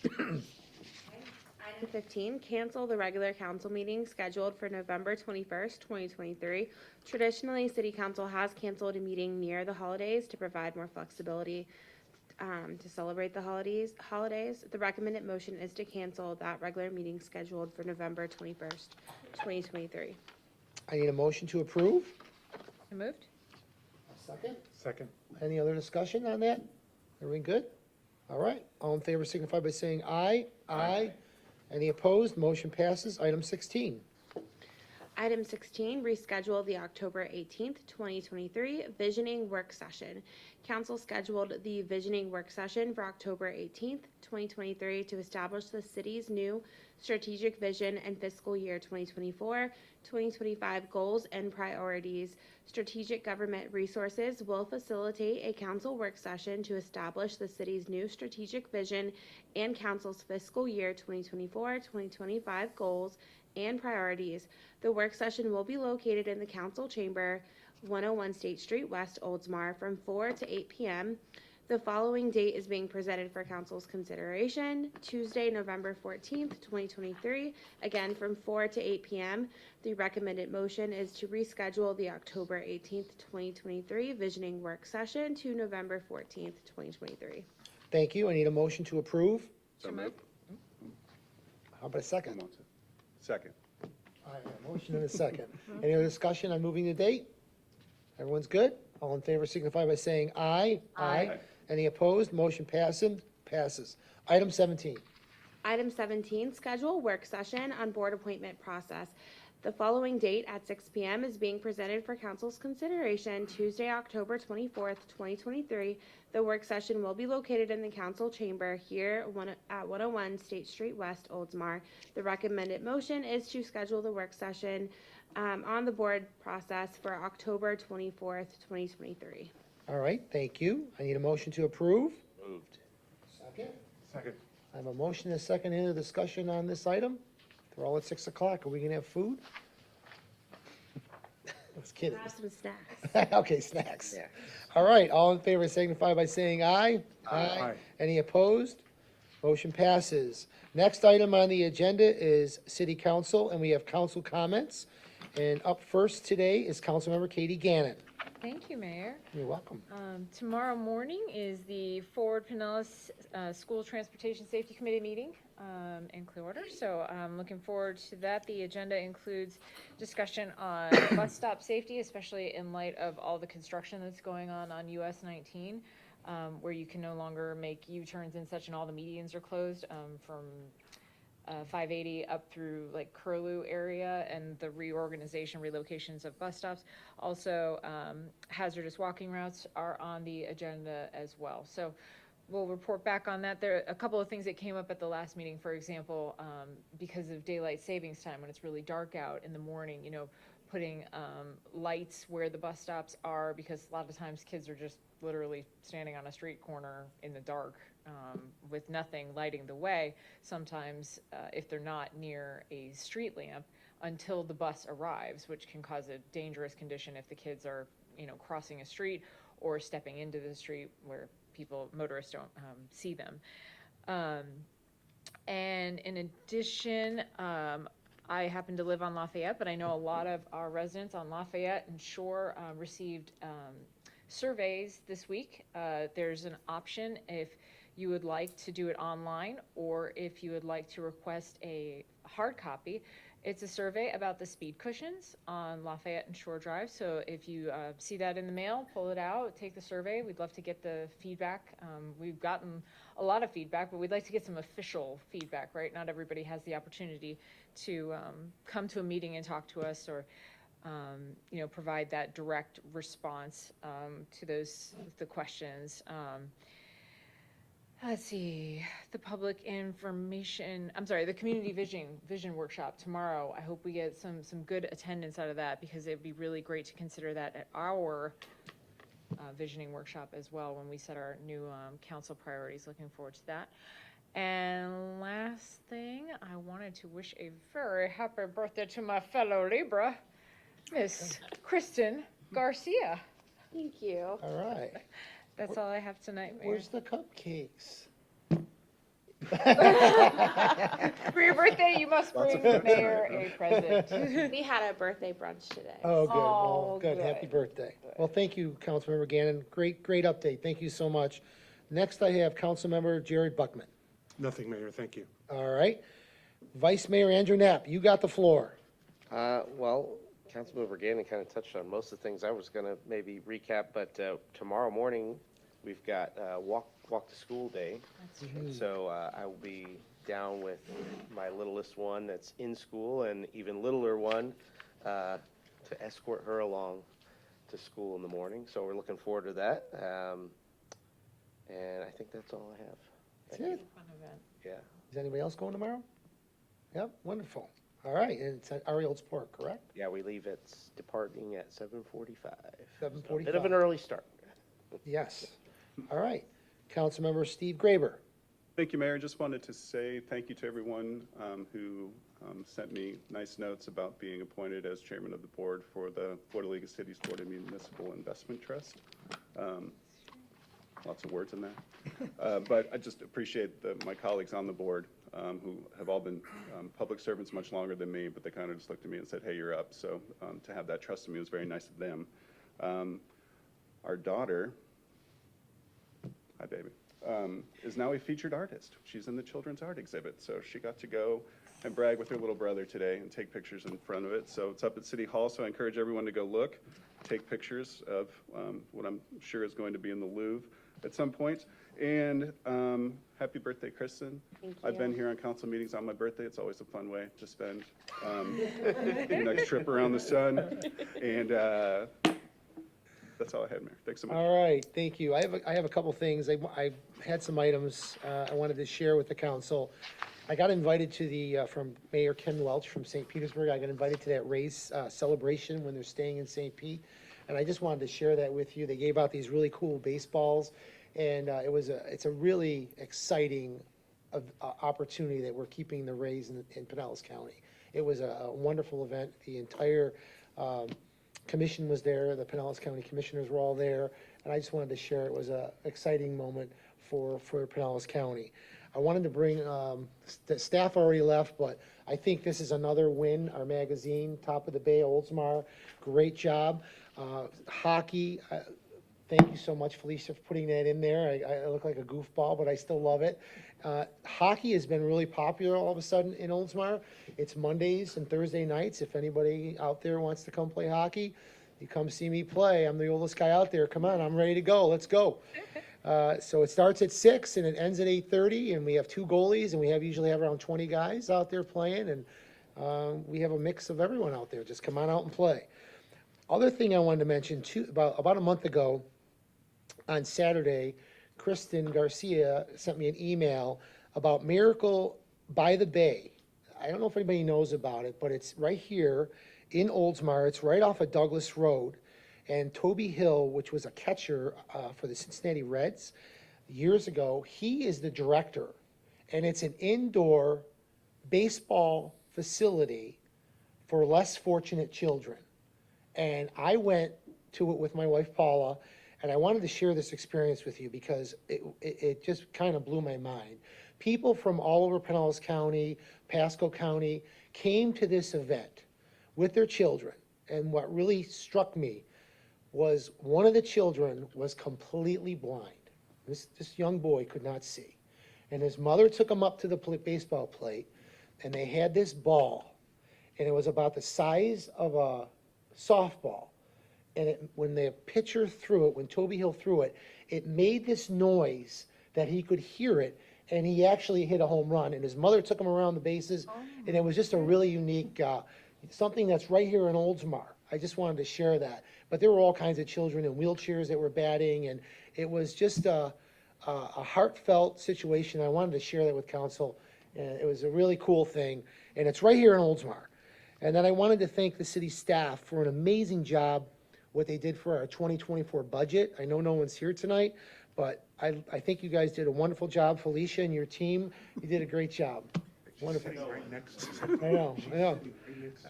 Item 15, cancel the regular council meeting scheduled for November 21st, 2023. Traditionally, City Council has canceled a meeting near the holidays to provide more flexibility to celebrate the holidays. The recommended motion is to cancel that regular meeting scheduled for November 21st, 2023. I need a motion to approve. So moved. Second. Second. Any other discussion on that? Everything good? All right, all in favor signify by saying aye. Aye. Any opposed? Motion passes. Item 16. Item 16, reschedule the October 18th, 2023 visioning work session. Council scheduled the visioning work session for October 18th, 2023 to establish the city's new strategic vision and fiscal year 2024-2025 goals and priorities. Strategic government resources will facilitate a council work session to establish the city's new strategic vision and council's fiscal year 2024-2025 goals and priorities. The work session will be located in the council chamber, 101 State Street West, Oldsmar, from 4 to 8 p.m. The following date is being presented for council's consideration: Tuesday, November 14th, 2023, again from 4 to 8 p.m. The recommended motion is to reschedule the October 18th, 2023 visioning work session to November 14th, 2023. Thank you. I need a motion to approve. So moved. How about a second? Second. All right, a motion and a second. Any other discussion on moving the date? Everyone's good? All in favor signify by saying aye. Aye. Any opposed? Motion passes. Item 17. Item 17, schedule work session on board appointment process. The following date at 6 p.m. is being presented for council's consideration: Tuesday, October 24th, 2023. The work session will be located in the council chamber here at 101 State Street West, Oldsmar. The recommended motion is to schedule the work session on the board process for October 24th, 2023. All right, thank you. I need a motion to approve. Moved. Second. Second. I have a motion and a second. Any other discussion on this item? They're all at 6 o'clock. Are we gonna have food? Let's kidding. Have some snacks. Okay, snacks. All right, all in favor signify by saying aye. Aye. Any opposed? Motion passes. Next item on the agenda is city council, and we have council comments. And up first today is Councilmember Katie Gannon. Thank you, Mayor. You're welcome. Tomorrow morning is the Forward Pinellas School Transportation Safety Committee meeting in Clearwater, so I'm looking forward to that. The agenda includes discussion on bus stop safety, especially in light of all the construction that's going on US 19, where you can no longer make U-turns and such, and all the medians are closed from 580 up through like Curlew area, and the relocations of bus stops. Also, hazardous walking routes are on the agenda as well. So we'll report back on that. There are a couple of things that came up at the last meeting. For example, because of daylight savings time, when it's really dark out in the morning, putting lights where the bus stops are, because a lot of times kids are just literally standing on a street corner in the dark with nothing lighting the way, sometimes if they're not near a street lamp, until the bus arrives, which can cause a dangerous condition if the kids are, crossing a street or stepping into the street where motorists don't see them. And in addition, I happen to live on Lafayette, but I know a lot of our residents on Lafayette and Shore received surveys this week. There's an option if you would like to do it online, or if you would like to request a hard copy. It's a survey about the speed cushions on Lafayette and Shore Drive. So if you see that in the mail, pull it out, take the survey. We'd love to get the feedback. We've gotten a lot of feedback, but we'd like to get some official feedback, right? Not everybody has the opportunity to come to a meeting and talk to us, or provide that direct response to the questions. Let's see, the community vision workshop tomorrow. I hope we get some good attendance out of that, because it'd be really great to consider that at our visioning workshop as well when we set our new council priorities. Looking forward to that. And last thing, I wanted to wish a very happy birthday to my fellow Libra, Miss Kristen Garcia. Thank you. All right. That's all I have tonight, Mayor. Where's the cupcakes? For your birthday, you must bring the mayor a present. We had a birthday brunch today. Oh, good. Oh, Well, good. good. Happy birthday. Well, thank you, Councilmember Gannon. Great update. Thank you so much. Next, I have Councilmember Jared Buckman. Nothing, Mayor, thank you. All right. Vice Mayor Andrew Knapp, you got the floor. Well, Councilmember Gannon kind of touched on most of the things I was going to maybe recap, but tomorrow morning, we've got walk to school day. So I will be down with my littlest one that's in school, and even littler one to escort her along to school in the morning. So we're looking forward to that. And I think that's all I have. That's it. Fun event. Yeah. Is anybody else going tomorrow? Yep, wonderful. All right, and it's at Ariel's Park, correct? Yeah, we leave at departing at 7:45. 7:45. Bit of an early start. Yes. All right. Councilmember Steve Graber. Thank you, Mayor. Just wanted to say thank you to everyone who sent me nice notes about being appointed as chairman of the board for the Florida League of Cities Florida Municipal Investment Trust. Lots of words in there. But I just appreciate my colleagues on the board who have all been public servants much longer than me, but they kind of just looked at me and said, hey, you're up. So to have that trust in me was very nice of them. Our daughter, hi, baby, is now a featured artist. She's in the children's art exhibit. So she got to go and brag with her little brother today and take pictures in front of it. So it's up at City Hall, so I encourage everyone to go look, take pictures of what I'm sure is going to be in the Louvre at some point. And happy birthday, Kristen. Thank I've been you. here on council meetings on my birthday. It's always a fun way to spend the next trip around the sun. And that's all I had, Mayor. Thanks so much. All right, thank you. I have a couple things. I had some items I wanted to share with the council. I got invited to from Mayor Ken Welch from St. Petersburg. I got invited to that race celebration when they're staying in St. Pete. And I just wanted to share that with you. They gave out these really cool baseballs. And it's a really exciting opportunity that we're keeping the Rays in Pinellas County. It was a wonderful event. The entire commission was there. The Pinellas County commissioners were all there. And I just wanted to share it was an exciting moment for Pinellas County. I wanted to bring, the staff already left, but I think this is another win. Our magazine, Top of the Bay, Oldsmar, great job. Hockey, thank you so much, Felicia, for putting that in there. I look like a goofball, but I still love it. Hockey has been really popular all of a sudden in Oldsmar. It's Mondays and Thursday nights. If anybody out there wants to come play hockey, you come see me play. I'm the oldest guy out there. Come on, I'm ready to go. Let's go. So it starts at 6 and it ends at 8:30, and we have 2 goalies, and we usually have around 20 guys out there playing, and we have a mix of everyone out there. Just come on out and play. Other thing I wanted to mention, too, about a month ago, on Saturday, Kristen Garcia sent me an email about Miracle by the Bay. I don't know if anybody knows about it, but it's right here in Oldsmar. It's right off of Douglas Road. And Toby Hill, which was a catcher for the Cincinnati Reds years ago, he is the director. And it's an indoor baseball facility for less fortunate children. And I went to it with my wife Paula, and I wanted to share this experience with you because it just kind of blew my mind. People from all over Pinellas County, Pasco County, came to this event with their children. And what really struck me was one of the children was completely blind. This young boy could not see. And his mother took him up to the baseball plate, and they had this ball, and it was about the size of a softball. And when the pitcher threw it, when Toby Hill threw it, it made this noise that he could hear it, and he actually hit a home run. And his mother took him around the bases, and it was just a really unique, something that's right here in Oldsmar. I just wanted to share that. But there were all kinds of children in wheelchairs that were batting, and it was just a heartfelt situation. I wanted to share that with council, and it was a really cool thing. And it's right here in Oldsmar. And then I wanted to thank the city staff for an amazing job, what they did for our 2024 budget. I know no one's here tonight, but I think you guys did a wonderful job. Felicia and your team, you did a great job. Wonderful.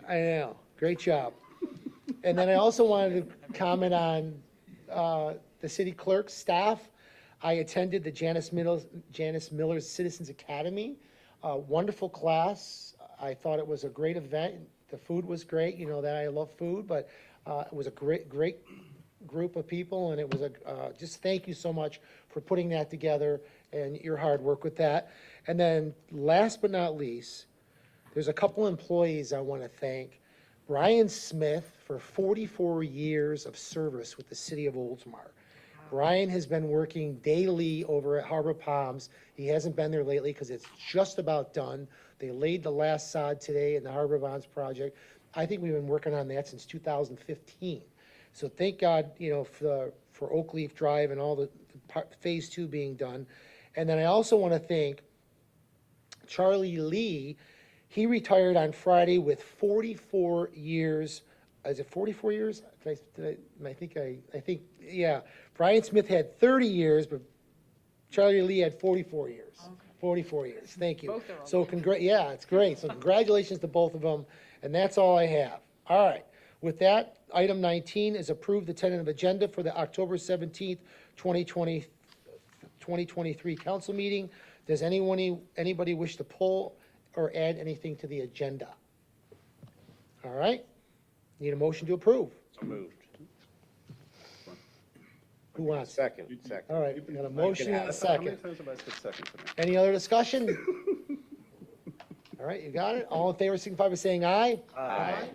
I know. Great job. And then I also wanted to comment on the city clerk's staff. I attended the Janice Miller's Citizens Academy. Wonderful class. I thought it was a great event. The food was great. You know that I love food, but it was a great group of people, and it was just thank you so much for putting that together and your hard work with that. And then last but not least, there's a couple employees I want to thank. Brian Smith for 44 years of service with the city of Oldsmar. Brian has been working daily over at Harbor Palms. He hasn't been there lately because it's just about done. They laid the last sod today in the Harbor Bonds project. I think we've been working on that since 2015. So thank God, for Oak Leaf Drive and all the phase 2 being done. And then I also want to thank Charlie Lee. He retired on Friday with 44 years. Is it 44 years? I think, yeah. Brian Smith had 30 years, but Charlie Lee had 44 years. 44 years. Thank you. So it's great. So congratulations to both of them. And that's all I have. All right. With that, item 19 is approve the tentative agenda for the October 17th, 2023 council meeting. Does anybody wish to pull or add anything to the agenda? All right. Need a motion to approve. So moved. Who wants? Second. All right, we got a motion and a How many second. times have I said second tonight? Any other discussion? All right, you got it. All in favor, signify by saying aye. Aye.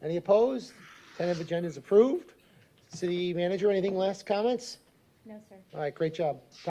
Any opposed? Tentative agenda is approved. City manager, anything last comments? No, sir. All right, great job.